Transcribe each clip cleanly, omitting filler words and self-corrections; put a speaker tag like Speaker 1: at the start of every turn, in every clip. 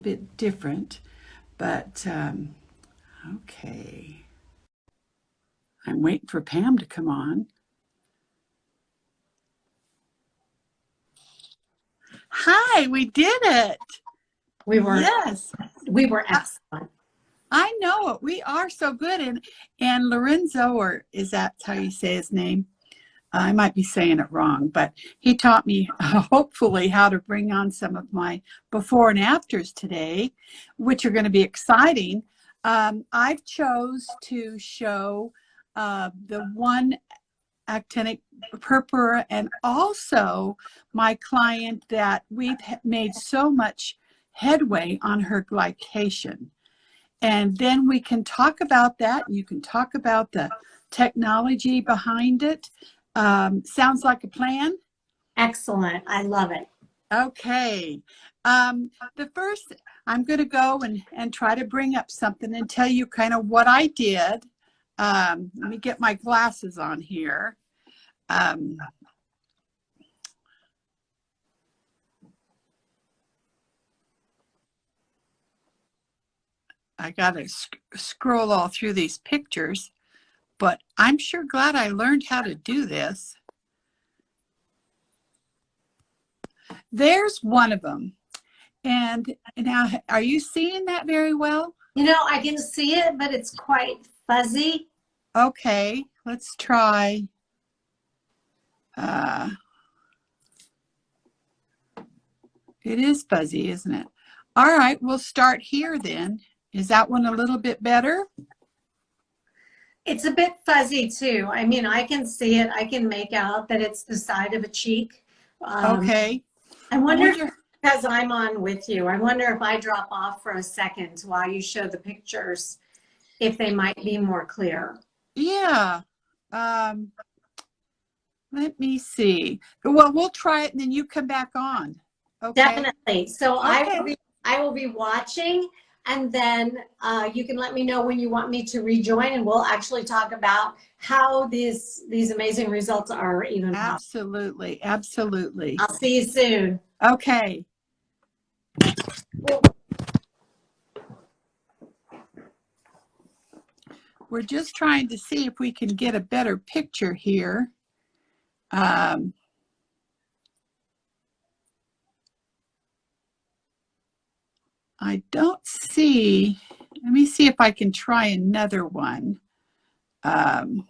Speaker 1: bit different, but okay. I'm waiting for Pam to come on. Hi, we did it.
Speaker 2: We were
Speaker 1: Yes,
Speaker 2: excellent.
Speaker 1: I know it. We are so good. And Lorenzo, or is that how you say his name? I might be saying it wrong, but he taught me hopefully how to bring on some of my before and afters today, which are going to be exciting. I've chose to show the one actinic purpura and also my client that we've made so much headway on her glycation. And then we can talk about that. You can talk about the technology behind it. Sounds like a plan?
Speaker 2: Excellent. I love it.
Speaker 1: Okay. The first, I'm going to go and try to bring up something and tell you kind of what I did. Let me get my glasses on here. I got to scroll all through these pictures, but I'm sure glad I learned how to do this. There's one of them. And now, are you seeing that very well?
Speaker 2: You know, I can see it, but it's quite fuzzy.
Speaker 1: Okay, let's try. It is fuzzy, isn't it? All right, we'll start here then. Is that one a little bit better?
Speaker 2: It's a bit fuzzy too. I mean, I can see it. I can make out that it's the side of a cheek.
Speaker 1: Okay.
Speaker 2: I wonder, because I'm on with you, I wonder if I drop off for a second while you show the pictures, if they might be more clear.
Speaker 1: Yeah. Let me see. Well, we'll try it and then you come back on. Okay.
Speaker 2: Definitely. So
Speaker 1: Okay.
Speaker 2: I will be watching, and then you can let me know when you want me to rejoin, and we'll actually talk about how these amazing results are even possible.
Speaker 1: Absolutely. Absolutely.
Speaker 2: I'll see you soon.
Speaker 1: Okay. We're just trying to see if we can get a better picture here. I don't see, let me see if I can try another one. All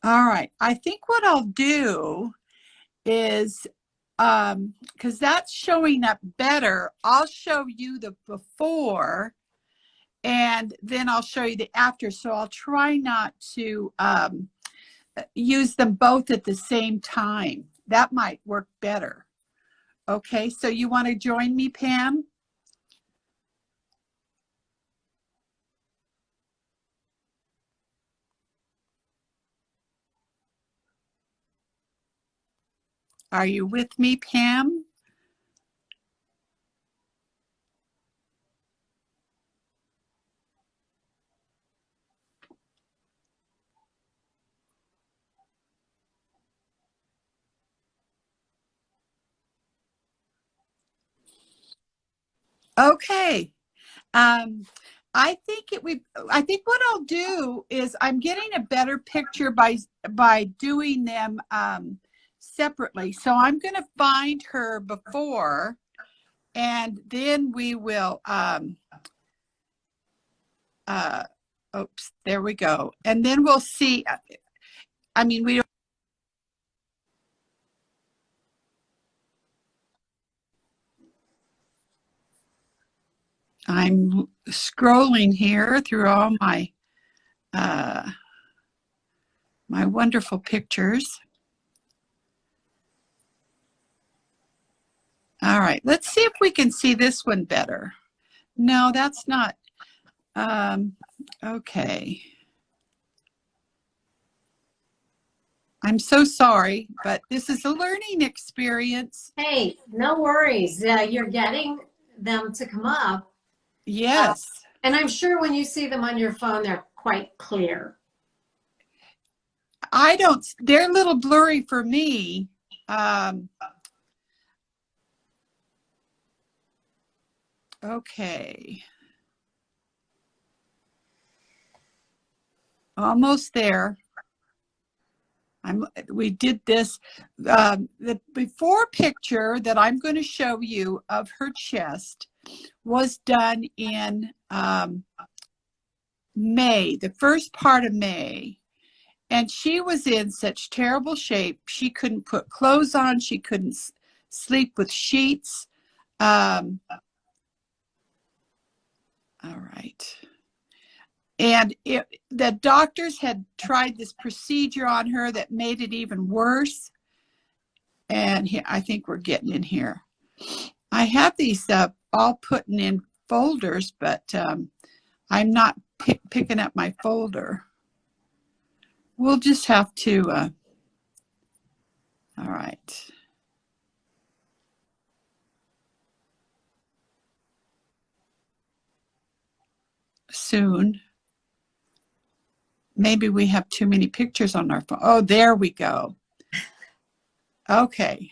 Speaker 1: right, I think what I'll do is, because that's showing up better, I'll show you the before and then I'll show you the after. So I'll try not to use them both at the same time. That might work better. Okay, so you want to join me, Pam? Are you with me, Pam? Okay. I think what I'll do is I'm getting a better picture by doing them separately. So I'm going to find her before, and then we will. Oops, there we go. And then we'll see. I mean, we don't. I'm scrolling here through all my my wonderful pictures. All right, let's see if we can see this one better. No, that's not. Okay. I'm so sorry, but this is a learning experience.
Speaker 2: Hey, no worries. You're getting them to come up.
Speaker 1: Yes.
Speaker 2: And I'm sure when you see them on your phone, they're quite clear.
Speaker 1: I don't, they're a little blurry for me. Okay. Almost there. We did this. The before picture that I'm going to show you of her chest was done in May, the first part of May. And she was in such terrible shape. She couldn't put clothes on. She couldn't sleep with sheets. All right. And the doctors had tried this procedure on her that made it even worse. And I think we're getting in here. I have these all put in folders, but I'm not picking up my folder. We'll just have to, all right. Soon. Maybe we have too many pictures on our phone. Oh, there we go. Okay.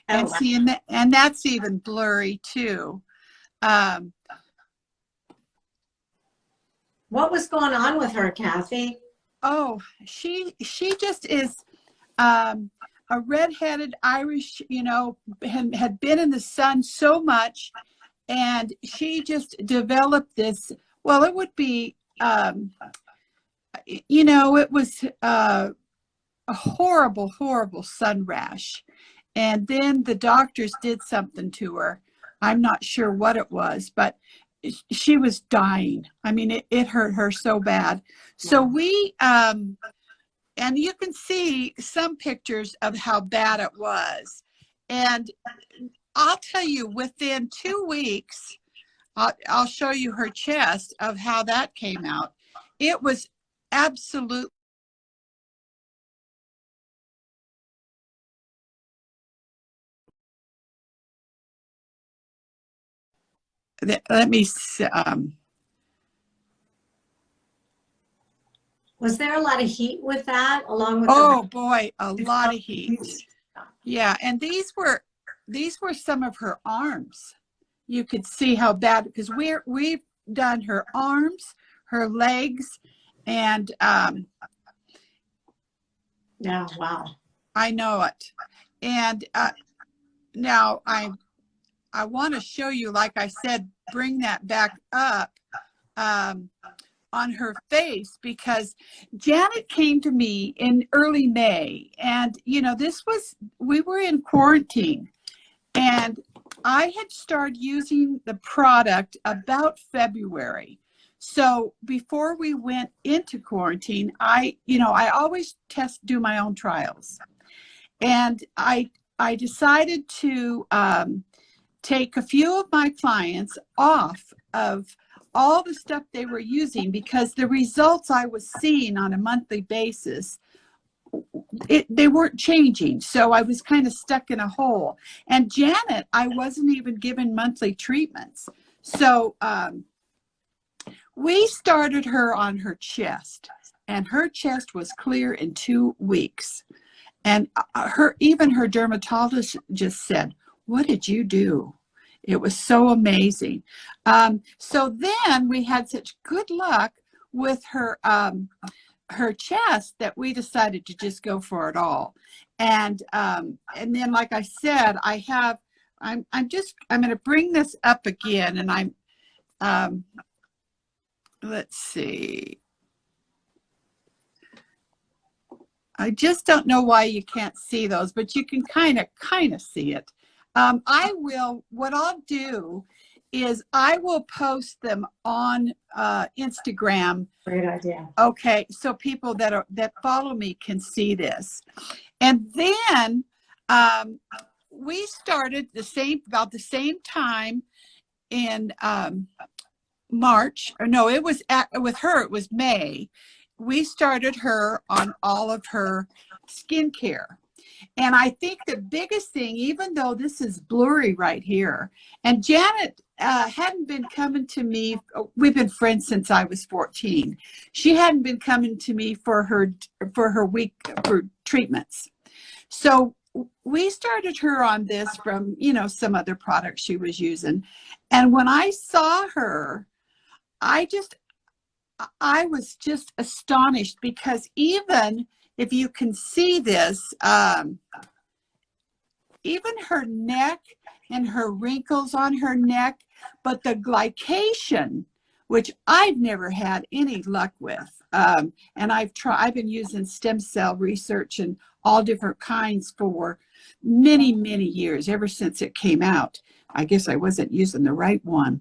Speaker 1: And
Speaker 2: wow.
Speaker 1: see, and that's even blurry too.
Speaker 2: What was going on with her, Kathy?
Speaker 1: Oh, she just is a redheaded Irish, you know, had been in the sun so much, and she just developed this. Well, it would be, you know, it was a horrible, horrible sun rash. And then the doctors did something to her. I'm not sure what it was, but she was dying. I mean, it hurt her so bad. So we, and you can see some pictures of how bad it was. And I'll tell you, within 2 weeks, I'll show you her chest of how that came out. It was absolutely. Let me.
Speaker 2: Was there a lot of heat with that, along with?
Speaker 1: Oh boy, a lot of heat. Yeah, and these were some of her arms. You could see how bad, because we've done her arms, her legs, and
Speaker 2: yeah, wow.
Speaker 1: I know it. And now I want to show you, like I said, bring that back up on her face, because Janet came to me in early May, and you know, we were in quarantine, and I had started using the product about February. So before we went into quarantine, I always do my own trials, and I decided to take a few of my clients off of all the stuff they were using, because the results I was seeing on a monthly basis, they weren't changing. So I was kind of stuck in a hole. And Janet, I wasn't even given monthly treatments. So we started her on her chest, and her chest was clear in 2 weeks. And even her dermatologist just said, "What did you do?" It was so amazing. So then we had such good luck with her chest that we decided to just go for it all. And then, like I said, I'm going to bring this up again, and let's see. I just don't know why you can't see those, but you can kind of see it. What I'll do is I will post them on Instagram.
Speaker 2: Great idea.
Speaker 1: Okay, so people that follow me can see this. And then we started about the same time in March, or no, it was with her, it was May. We started her on all of her skincare. And I think the biggest thing, even though this is blurry right here, and Janet hadn't been coming to me. We've been friends since I was 14. She hadn't been coming to me for her for treatments. So we started her on this from, some other products she was using. And when I saw her, I was just astonished, because even if you can see this, even her neck and her wrinkles on her neck, but the glycation, which I've never had any luck with. And I've been using stem cell research and all different kinds for many, many years, ever since it came out. I guess I wasn't using the right one.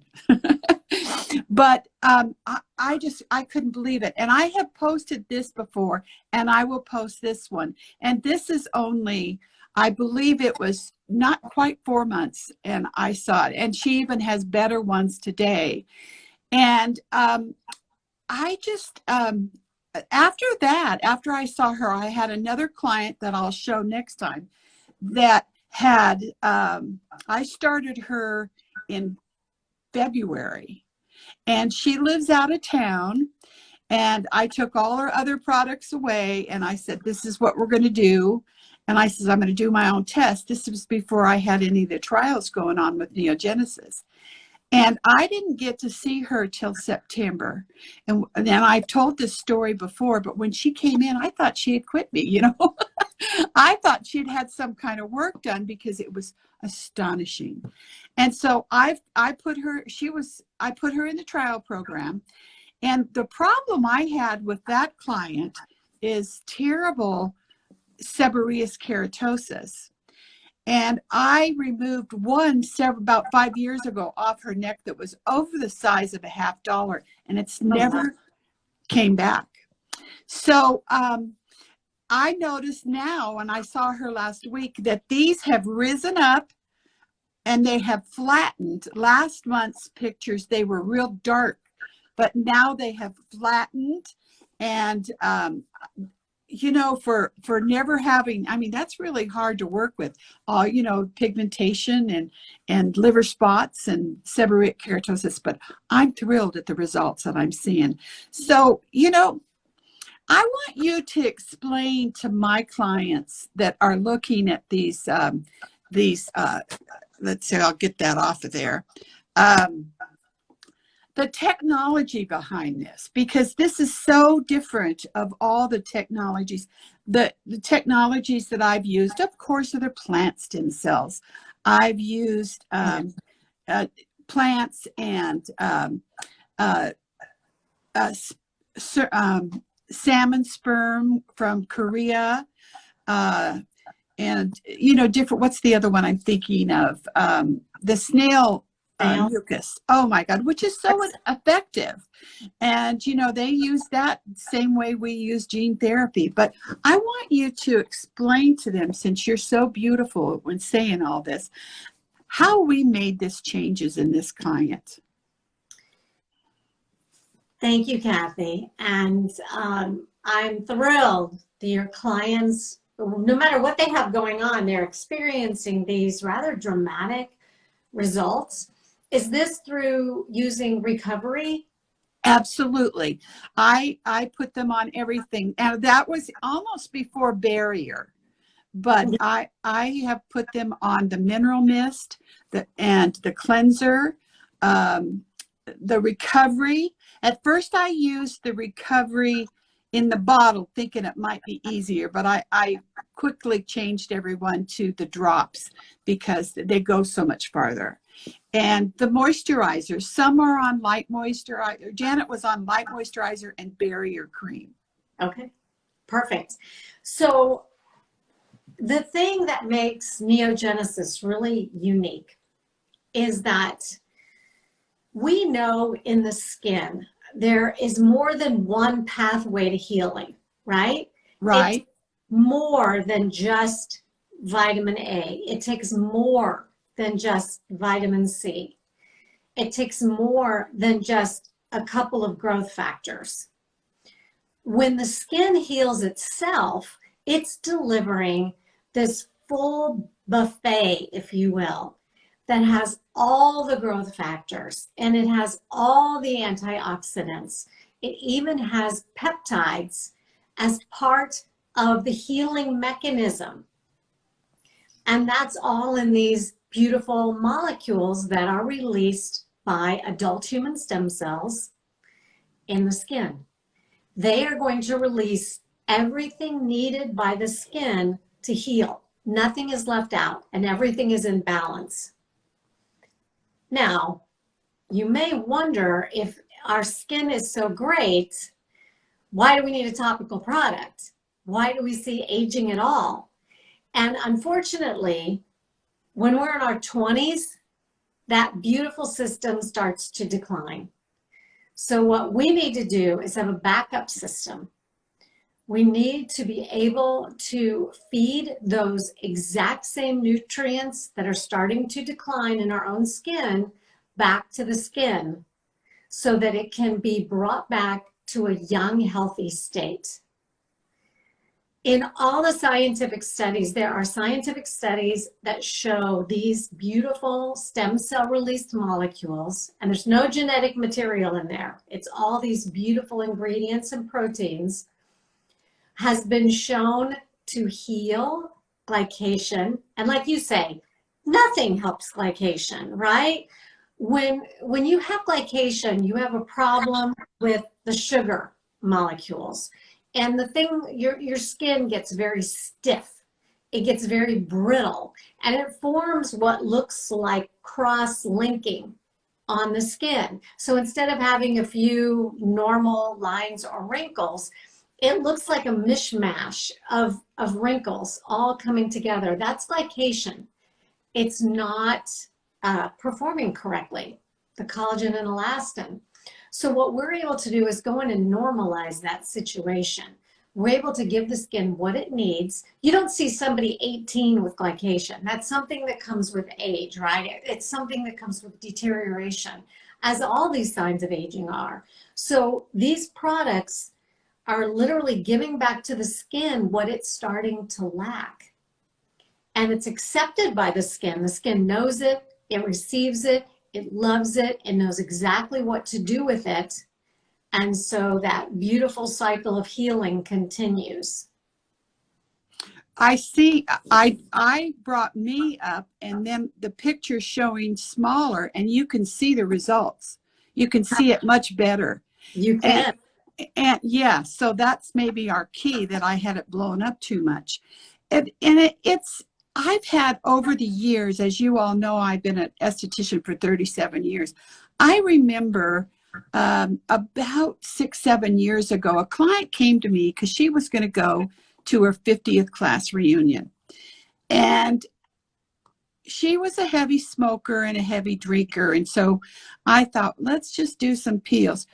Speaker 1: But I couldn't believe it. And I have posted this before, and I will post this one. And this is only, I believe it was not quite 4 months, and I saw it. And she even has better ones today. And after I saw her, I had another client that I'll show next time that had, I started her in February. And she lives out of town, and I took all her other products away, and I said, this is what we're going to do. And I said, I'm going to do my own test. This was before I had any of the trials going on with neogenesis. And I didn't get to see her till September. And then I've told this story before, but when she came in, I thought she had quit me, I thought she'd had some kind of work done, because it was astonishing. And so I put her in the trial program. And the problem I had with that client is terrible seborrheous keratosis. And I removed one about 5 years ago off her neck that was over the size of a $50, and it's never came back. So I noticed now, when I saw her last week, that these have risen up and they have flattened. Last month's pictures, they were real dark, but now they have flattened. And for never having, that's really hard to work with, pigmentation and liver spots and seborrheic keratosis, but I'm thrilled at the results that I'm seeing. So, I want you to explain to my clients that are looking at these, let's say, I'll get that off of there. The technology behind this, because this is so different of all the technologies. The technologies that I've used, of course, are the plant stem cells. I've used plants and salmon sperm from Korea, and different. What's the other one I'm thinking of? The snail mucus. Oh my God, which is so effective. And they use that same way we use gene therapy. But I want you to explain to them, since you're so beautiful when saying all this, how we made this changes in this client.
Speaker 2: Thank you, Kathy. And I'm thrilled that your clients, no matter what they have going on, they're experiencing these rather dramatic results. Is this through using recovery?
Speaker 1: Absolutely. I put them on everything. And that was almost before barrier. But I have put them on the mineral mist and the cleanser, the recovery. At first I used the recovery in the bottle, thinking it might be easier, but I quickly changed everyone to the drops, because they go so much farther. And the moisturizers, some are on light moisturizer. Janet was on light moisturizer and barrier cream.
Speaker 2: Okay, perfect. So the thing that makes neogenesis really unique is that we know in the skin there is more than one pathway to healing, right?
Speaker 1: Right.
Speaker 2: It's more than just vitamin A. It takes more than just vitamin C. It takes more than just a couple of growth factors. When the skin heals itself, it's delivering this full buffet, if you will, that has all the growth factors, and it has all the antioxidants. It even has peptides as part of the healing mechanism. And that's all in these beautiful molecules that are released by adult human stem cells in the skin. They are going to release everything needed by the skin to heal. Nothing is left out and everything is in balance. Now, you may wonder, if our skin is so great, why do we need a topical product? Why do we see aging at all? And unfortunately, when we're in our 20s, that beautiful system starts to decline. So what we need to do is have a backup system. We need to be able to feed those exact same nutrients that are starting to decline in our own skin back to the skin so that it can be brought back to a young, healthy state. In all the scientific studies, there are scientific studies that show these beautiful stem cell released molecules, and there's no genetic material in there. It's all these beautiful ingredients and proteins, has been shown to heal glycation. And like you say, nothing helps glycation, right? When you have glycation, you have a problem with the sugar molecules. And the thing, your skin gets very stiff. It gets very brittle, and it forms what looks like cross-linking on the skin. So instead of having a few normal lines or wrinkles, it looks like a mishmash of wrinkles all coming together. That's glycation. It's not performing correctly, the collagen and elastin. So what we're able to do is go in and normalize that situation. We're able to give the skin what it needs. You don't see somebody 18 with glycation. That's something that comes with age, right? It's something that comes with deterioration, as all these signs of aging are. So these products are literally giving back to the skin what it's starting to lack. And it's accepted by the skin. The skin knows it, it receives it, it loves it, and knows exactly what to do with it. And so that beautiful cycle of healing continues.
Speaker 1: I see. I brought me up, and then the picture showing smaller, and you can see the results. You can see it much better.
Speaker 2: You can.
Speaker 1: And yeah, so that's maybe our key, that I had it blown up too much. It's I've had over the years, as you all know, I've been an esthetician for 37 years. I remember about 6-7 years ago, a client came to me because she was going to go to her 50th class reunion. And she was a heavy smoker and a heavy drinker. And so I thought, let's just do some peels.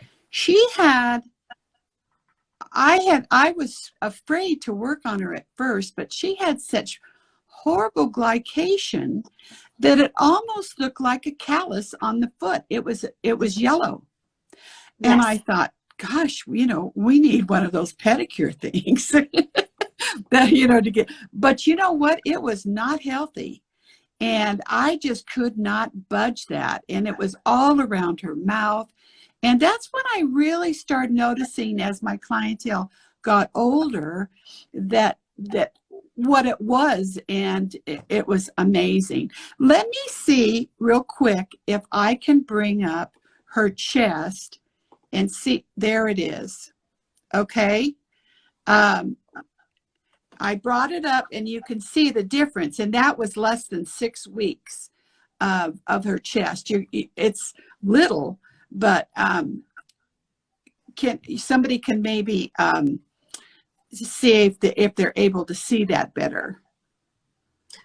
Speaker 1: I was afraid to work on her at first, but she had such horrible glycation that it almost looked like a callus on the foot. It was yellow. Yes. And I thought, gosh, we need one of those pedicure things that, to get, but you know what? It was not healthy. And I just could not budge that. And it was all around her mouth. And that's when I really started noticing, as my clientele got older, that what it was, and it was amazing. Let me see real quick if I can bring up her chest and see. There it is. Okay. I brought it up, and you can see the difference, and that was less than 6 weeks of her chest. It's little, but somebody can maybe see if they're able to see that better.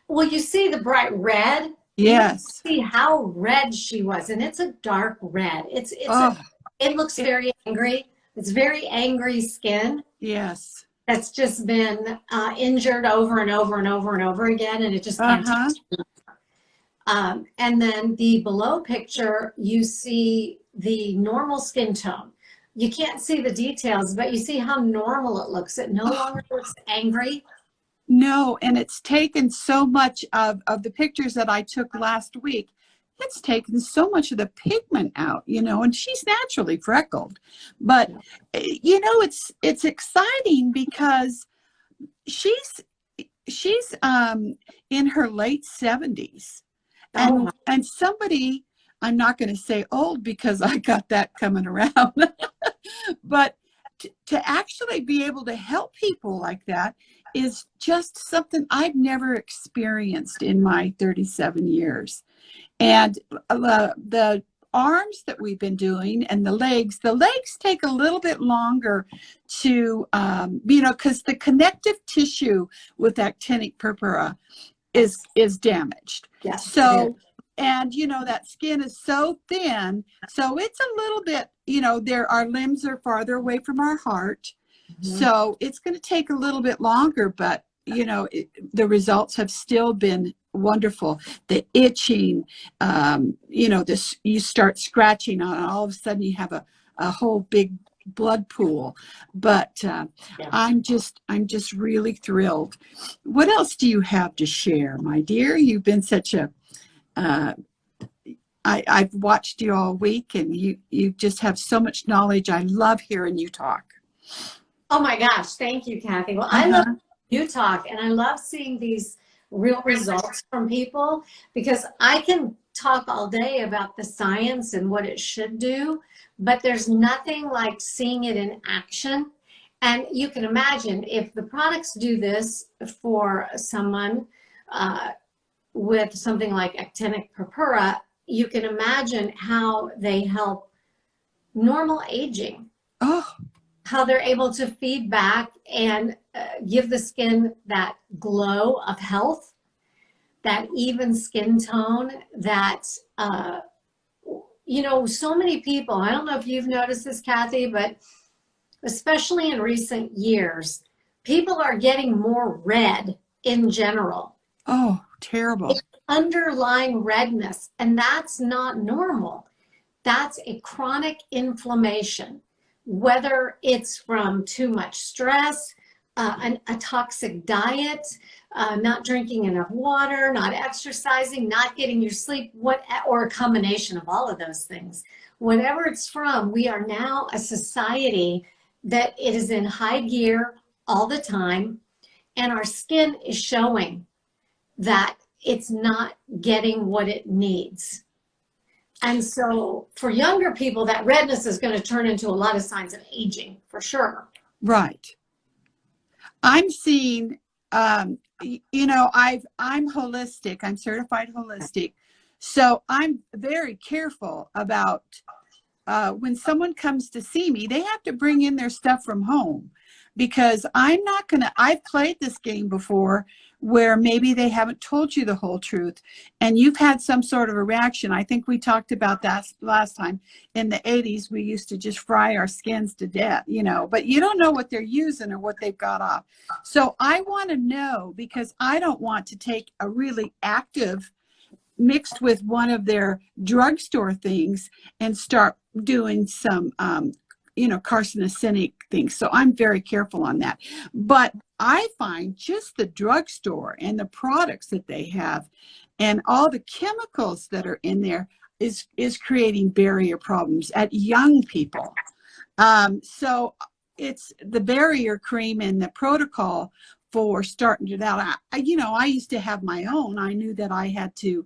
Speaker 2: Well, you see the bright red.
Speaker 1: Yes.
Speaker 2: You see how red she was, and it's a dark red. It looks very angry. It's very angry skin.
Speaker 1: Yes.
Speaker 2: That's just been injured over and over and over and over again, and it just can't. And then the below picture, you see the normal skin tone. You can't see the details, but you see how normal it looks. It no longer looks angry.
Speaker 1: No, and it's taken so much of the pictures that I took last week. It's taken so much of the pigment out, and she's naturally freckled. But it's exciting because she's she's in her late 70s.
Speaker 2: Oh, my.
Speaker 1: And somebody, I'm not going to say old because I got that coming around, but to actually be able to help people like that is just something I've never experienced in my 37 years. And the arms that we've been doing and the legs take a little bit longer to, because the connective tissue with actinic purpura is damaged.
Speaker 2: Yes, it
Speaker 1: So,
Speaker 2: is.
Speaker 1: and that skin is so thin, so it's a little bit, our limbs are farther away from our heart.
Speaker 2: Mhm.
Speaker 1: So it's going to take a little bit longer, but the results have still been wonderful. The itching, this, you start scratching on, and all of a sudden you have a whole big blood pool. But
Speaker 2: Yeah.
Speaker 1: I'm just really thrilled. What else do you have to share, my dear? You've been such a I've watched you all week, and you just have so much knowledge. I love hearing you talk.
Speaker 2: Oh my gosh, thank you, Kathy. Well, I love you talk, and I love seeing these real results from people, because I can talk all day about the science and what it should do, but there's nothing like seeing it in action. And you can imagine if the products do this for someone with something like actinic purpura, you can imagine how they help normal aging.
Speaker 1: Oh,
Speaker 2: How they're able to feed back and give the skin that glow of health, that even skin tone, that, so many people, I don't know if you've noticed this, Kathy, but especially in recent years, people are getting more red in general.
Speaker 1: oh, terrible.
Speaker 2: It's underlying redness, and that's not normal. That's a chronic inflammation, whether it's from too much stress, a toxic diet, not drinking enough water, not exercising, not getting your sleep, or a combination of all of those things. Whatever it's from, we are now a society that it is in high gear all the time, and our skin is showing that it's not getting what it needs. And so for younger people, that redness is going to turn into a lot of signs of aging, for sure.
Speaker 1: Right. I'm seeing, I'm holistic. I'm certified holistic. So I'm very careful about when someone comes to see me, they have to bring in their stuff from home, because I've played this game before where maybe they haven't told you the whole truth and you've had some sort of a reaction. I think we talked about that last time. In the 80s, we used to just fry our skins to death, but you don't know what they're using or what they've got off. So I want to know, because I don't want to take a really active mixed with one of their drugstore things and start doing some carcinogenic things. So I'm very careful on that. But I find just the drugstore and the products that they have and all the chemicals that are in there is creating barrier problems at young people. So it's the barrier cream and the protocol for starting to that. I used to have my own. I knew that I had to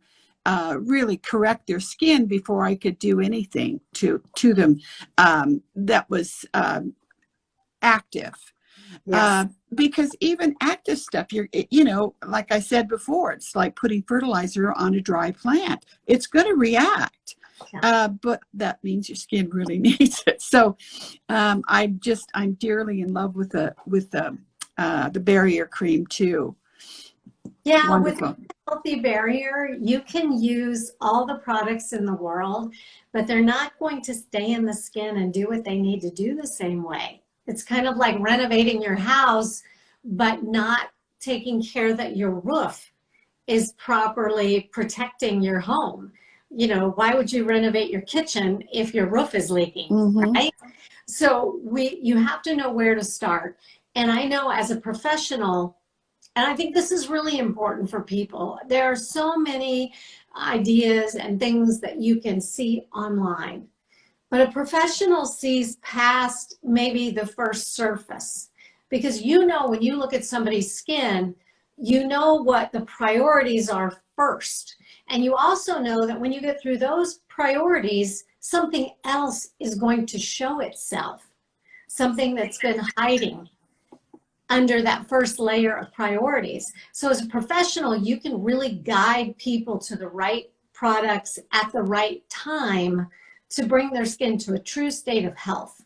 Speaker 1: really correct their skin before I could do anything to them that was active.
Speaker 2: Yes.
Speaker 1: Because even active stuff, like I said before, it's like putting fertilizer on a dry plant. It's going to react, but that means your skin really needs it. So I'm dearly in love with the barrier cream too.
Speaker 2: Yeah,
Speaker 1: Wonderful.
Speaker 2: with a healthy barrier, you can use all the products in the world, but they're not going to stay in the skin and do what they need to do the same way. It's kind of like renovating your house, but not taking care that your roof is properly protecting your home. Why would you renovate your kitchen if your roof is leaking, right? So you have to know where to start. And I know as a professional, And I think this is really important for people. There are so many ideas and things that you can see online, but a professional sees past maybe the first surface, because you know, when you look at somebody's skin, you know what the priorities are first. And you also know that when you get through those priorities, something else is going to show itself, something that's been hiding under that first layer of priorities. So as a professional, you can really guide people to the right products at the right time to bring their skin to a true state of health.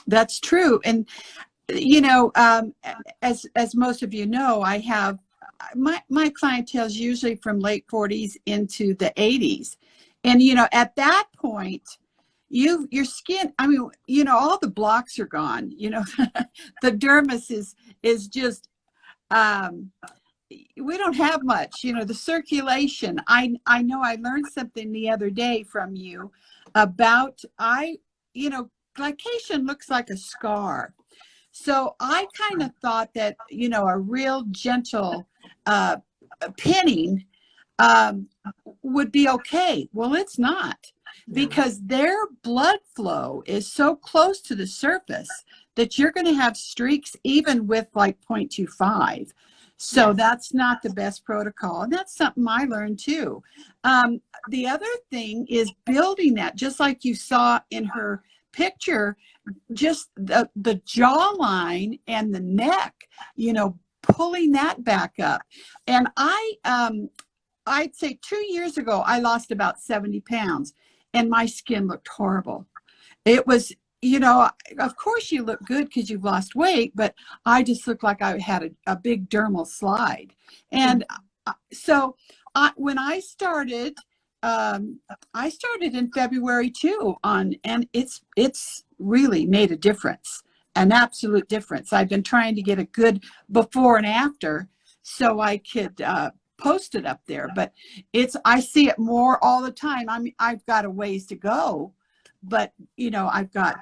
Speaker 1: That's true. And, you know, as most of you know, I have my clientele is usually from late 40s into the 80s. And, you know, at that point, your skin, I mean, you know, all the blocks are gone. You know, the dermis is just, we don't have much, you know, the circulation. I know I learned something the other day from you about, you know, glycation looks like a scar. So I kind of thought that, you know, a real gentle pinning would be okay. Well, it's not, because their blood flow is so close to the surface that you're going to have streaks even with like 0.25. So that's not the best protocol. And that's something I learned too. The other thing is building that, just like you saw in her picture, just the jawline and the neck, you know, pulling that back up. And I'd say 2 years ago, I lost about 70 pounds and my skin looked horrible. It was, you know, of course you look good because you've lost weight, but I just looked like I had a big dermal slide. And so when I started in February too and it's really made a difference, an absolute difference. I've been trying to get a good before and after so I could post it up there, but I see it more all the time. I've got a ways to go, but you know, I've got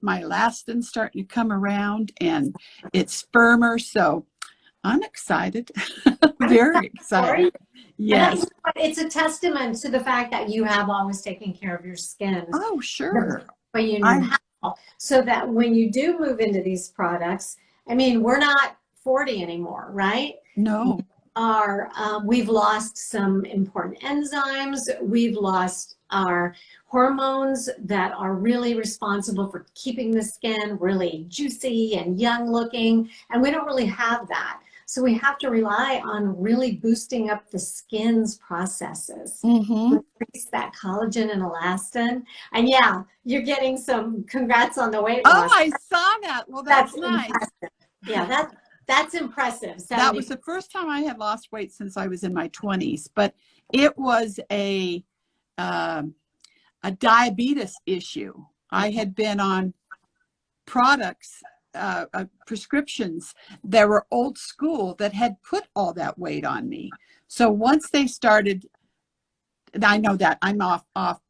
Speaker 1: my elastin's starting to come around and it's firmer, so I'm excited. Very excited. Yes.
Speaker 2: It's a testament to the fact that you have always taken care of your skin.
Speaker 1: Oh, sure.
Speaker 2: But you know how, so that when you do move into these products, I mean, we're not 40 anymore, right?
Speaker 1: No.
Speaker 2: We've lost some important enzymes. We've lost our hormones that are really responsible for keeping the skin really juicy and young looking. And we don't really have that. So we have to rely on really boosting up the skin's processes. Increase that collagen and elastin. And yeah, you're getting some congrats on the weight loss.
Speaker 1: Oh, I saw that. Well, that's nice.
Speaker 2: Impressive. Yeah, that's impressive.
Speaker 1: That was the first time I had lost weight since I was in my 20s, but it was a diabetes issue. I had been on products, prescriptions that were old school that had put all that weight on me. So once they started, and I know that I'm off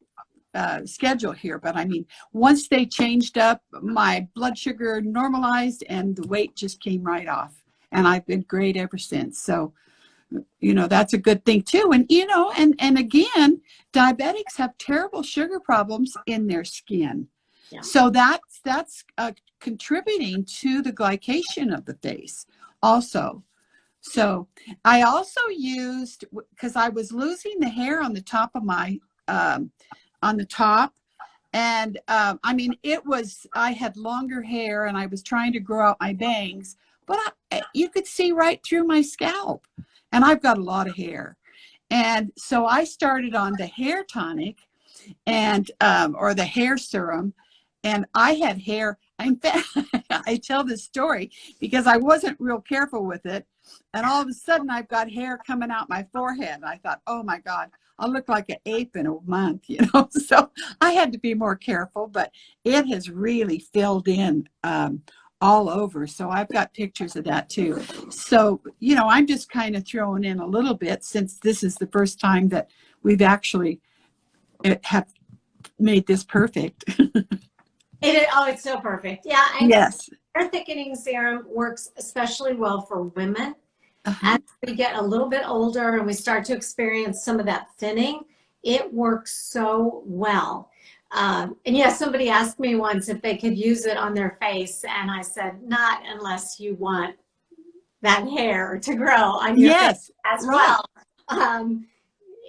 Speaker 1: schedule here, but I mean, once they changed up, my blood sugar normalized and the weight just came right off. And I've been great ever since. So, you know, that's a good thing too. And, you know, and again, diabetics have terrible sugar problems in their skin. Yeah. So that's contributing to the glycation of the face also. So I also used, because I was losing the hair on the top of my, on the top. And I mean, I had longer hair and I was trying to grow out my bangs, but you could see right through my scalp. And I've got a lot of hair. And so I started on the hair tonic and, or the hair serum. And I had hair. In fact, I tell this story because I wasn't real careful with it. And all of a sudden I've got hair coming out my forehead. I thought, oh my God, I'll look like an ape in a month, you know? So I had to be more careful, but it has really filled in all over. So I've got pictures of that too. So, you know, I'm just kind of throwing in a little bit since this is the first time that we've actually have made this perfect.
Speaker 2: It's so perfect. Yeah. And
Speaker 1: yes.
Speaker 2: hair thickening serum works especially well for women.
Speaker 1: Uh-huh.
Speaker 2: As we get a little bit older and we start to experience some of that thinning, it works so well. And yeah, somebody asked me once if they could use it on their face, and I said, not unless you want that hair to grow on your
Speaker 1: Yes,
Speaker 2: face as
Speaker 1: right.
Speaker 2: well.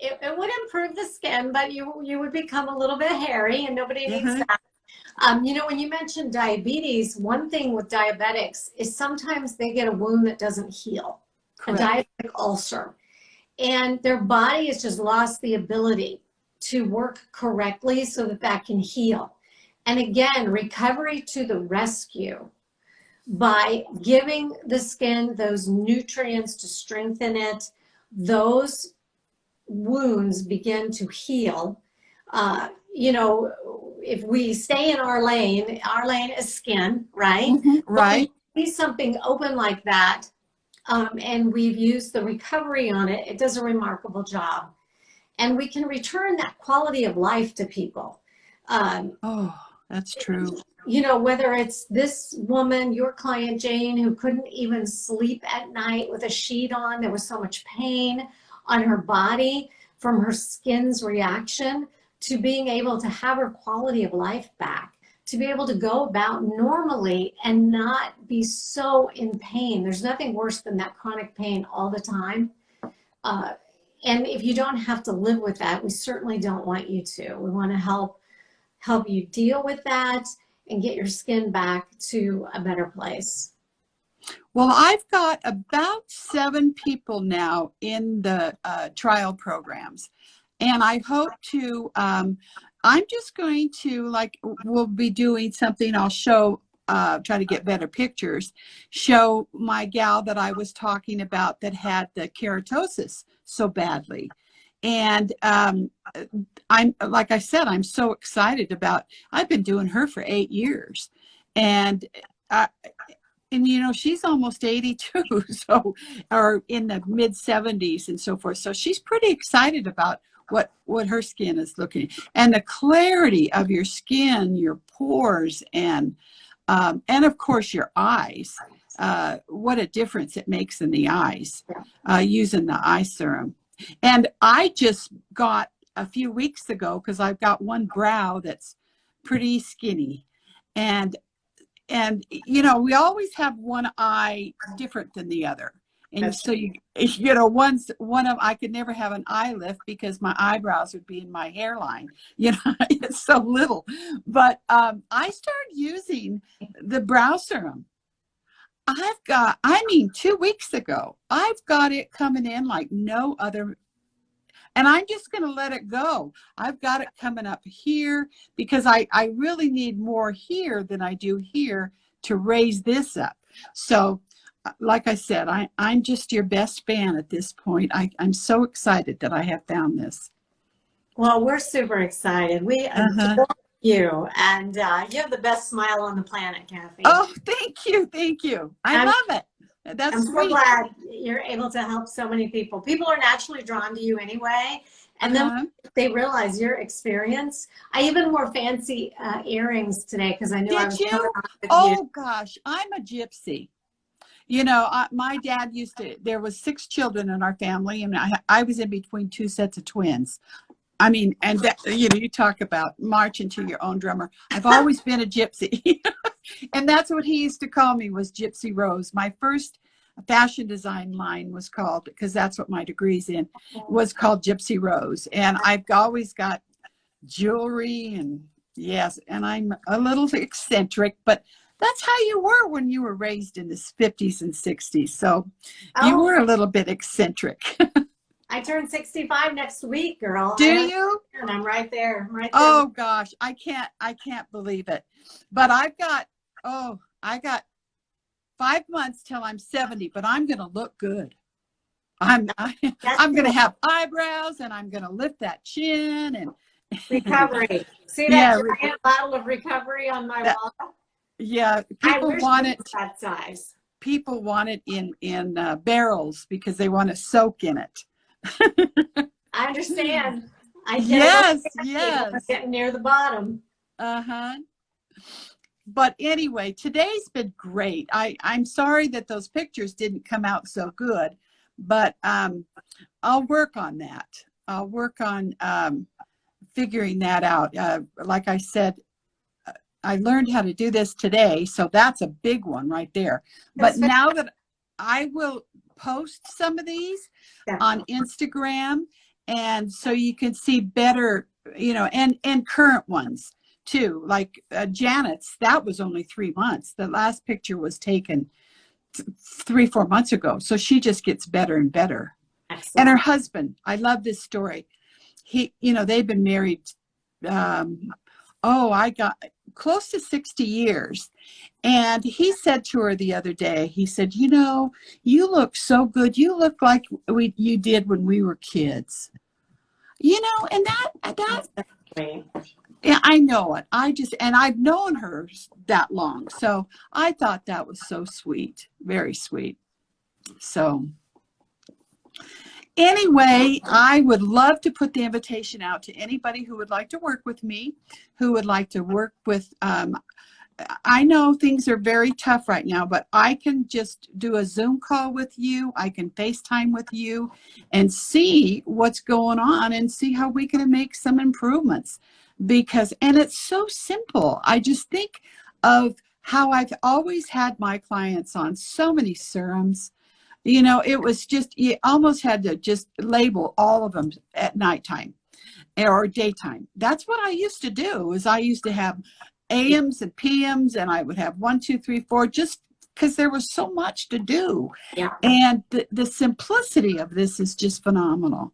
Speaker 2: It would improve the skin, but you would become a little bit hairy, and nobody needs
Speaker 1: Uh-huh.
Speaker 2: that. When you mentioned diabetes, one thing with diabetics is sometimes they get a wound that doesn't heal, a
Speaker 1: Correct.
Speaker 2: diabetic ulcer, and their body has just lost the ability to work correctly so that that can heal. And again, recovery to the rescue by giving the skin those nutrients to strengthen it, those wounds begin to heal. If we stay in our lane is skin, right? But when
Speaker 1: Right.
Speaker 2: you see something open like that, and we've used the recovery on it, it does a remarkable job. And we can return that quality of life to people.
Speaker 1: Oh, that's true.
Speaker 2: Whether it's this woman, your client Jane, who couldn't even sleep at night with a sheet on, there was so much pain on her body from her skin's reaction, to being able to have her quality of life back, to be able to go about normally and not be so in pain. There's nothing worse than that chronic pain all the time. And if you don't have to live with that, we certainly don't want you to. We want to help you deal with that and get your skin back to a better place.
Speaker 1: Well, I've got about 7 people now in the trial programs, and I hope to, I'm just going to, like, we'll be doing something, I'll show, try to get better pictures, show my gal that I was talking about that had the keratosis so badly. And I'm, like I said, I'm so excited about, I've been doing her for 8 years. And she's almost 82, so, or in the mid 70s and so forth. So she's pretty excited about what her skin is looking, and the clarity of your skin, your pores, and of course your eyes. What a difference it makes in the eyes using the eye serum. And I just got a few weeks ago, because I've got one brow that's pretty skinny, and we always have one eye different than the other. And
Speaker 2: That's
Speaker 1: so one of I could never have an eye lift because my eyebrows would be in my hairline. It's so little. But I started using the brow serum. 2 weeks ago, I've got it coming in like no other. And I'm just going to let it go. I've got it coming up here because I really need more here than I do here to raise this up. So, like I said, I'm just your best fan at this point. I'm so excited that I have found this.
Speaker 2: Well, we're super excited. We adore you, and you have the best smile on the planet, Kathy.
Speaker 1: Oh, thank you. Thank you. I love it. That's
Speaker 2: I'm
Speaker 1: sweet.
Speaker 2: so glad you're able to help so many people. People are naturally drawn to you anyway. And then they realize your experience. I even wore fancy earrings today because I knew I was coming on with you.
Speaker 1: Oh, gosh, I'm a gypsy. My dad there was 6 children in our family, and I was in between 2 sets of twins. I mean, and that, you talk about marching to your own drummer. I've always been a gypsy. And that's what he used to call me, was Gypsy Rose. My first fashion design line was called, because that's what my degree's in, was called Gypsy Rose. And I've always got jewelry, and yes, and I'm a little eccentric, but that's how you were when you were raised in the 50s and 60s. So you were a little bit eccentric.
Speaker 2: I turn 65 next week, girl.
Speaker 1: Do you?
Speaker 2: And I'm right there.
Speaker 1: Oh gosh, I can't believe it. But I got 5 months till I'm 70, but I'm going to look good. I'm going to have eyebrows, and I'm going to lift that chin, and
Speaker 2: recovery. See that giant bottle of recovery on my wall?
Speaker 1: Yeah, people want it
Speaker 2: that size.
Speaker 1: People want it in barrels because they want to soak in it.
Speaker 2: I understand.
Speaker 1: Yes.
Speaker 2: Getting near the bottom.
Speaker 1: But anyway, today's been great. I'm sorry that those pictures didn't come out so good, but I'll work on that. I'll work on figuring that out. Like I said, I learned how to do this today, so that's a big one right there. But now that I will post some of these on Instagram, and so you can see better, and current ones too. Like Janet's, that was only 3 months. The last picture was taken 3-4 months ago, so she just gets better and better. Excellent. And her husband, I love this story. They've been married. I got close to 60 years. And he said to her the other day, he said, you look so good. You look like you did when we were kids. And that yeah, I know it. And I've known her that long. So I thought that was so sweet, very sweet. So anyway, I would love to put the invitation out to anybody who would like to work with me, who would like to work with, I know things are very tough right now, but I can just do a Zoom call with you. I can FaceTime with you and see what's going on and see how we can make some improvements. And it's so simple. I just think of how I've always had my clients on so many serums. It was just, you almost had to just label all of them at nighttime or daytime. That's what I used to do. I used to have AMs and PMs, and I would have 1, 2, 3, 4, just because there was so much to do. Yeah. And the simplicity of this is just phenomenal.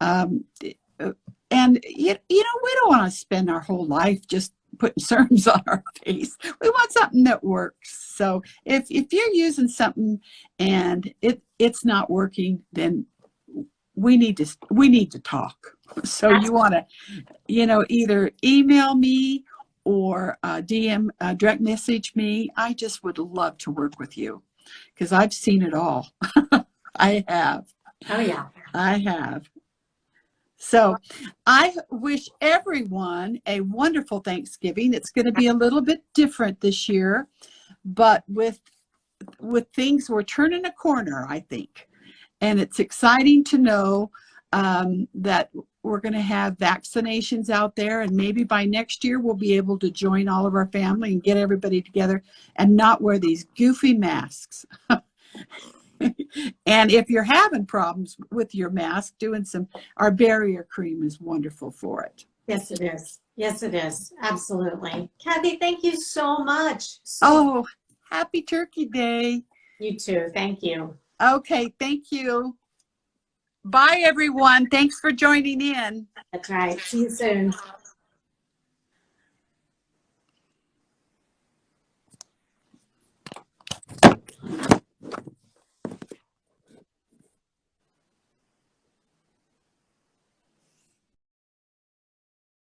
Speaker 1: And we don't want to spend our whole life just putting serums on our face. We want something that works. So if you're using something and it's not working, then we need to talk. So you want to, either email me or DM, direct message me. I just would love to work with you because I've seen it all. I have.
Speaker 2: Oh yeah.
Speaker 1: I have. So I wish everyone a wonderful Thanksgiving. It's going to be a little bit different this year, but with things, we're turning a corner, I think. And it's exciting to know that we're going to have vaccinations out there, and maybe by next year we'll be able to join all of our family and get everybody together and not wear these goofy masks. And if you're having problems with your mask, our barrier cream is wonderful for it.
Speaker 2: Yes, it is. Yes, it is. Absolutely. Kathy, thank you so much.
Speaker 1: Happy Turkey Day.
Speaker 2: You too. Thank you.
Speaker 1: Okay, thank you. Bye, everyone. Thanks for joining in.
Speaker 2: That's right. See you soon.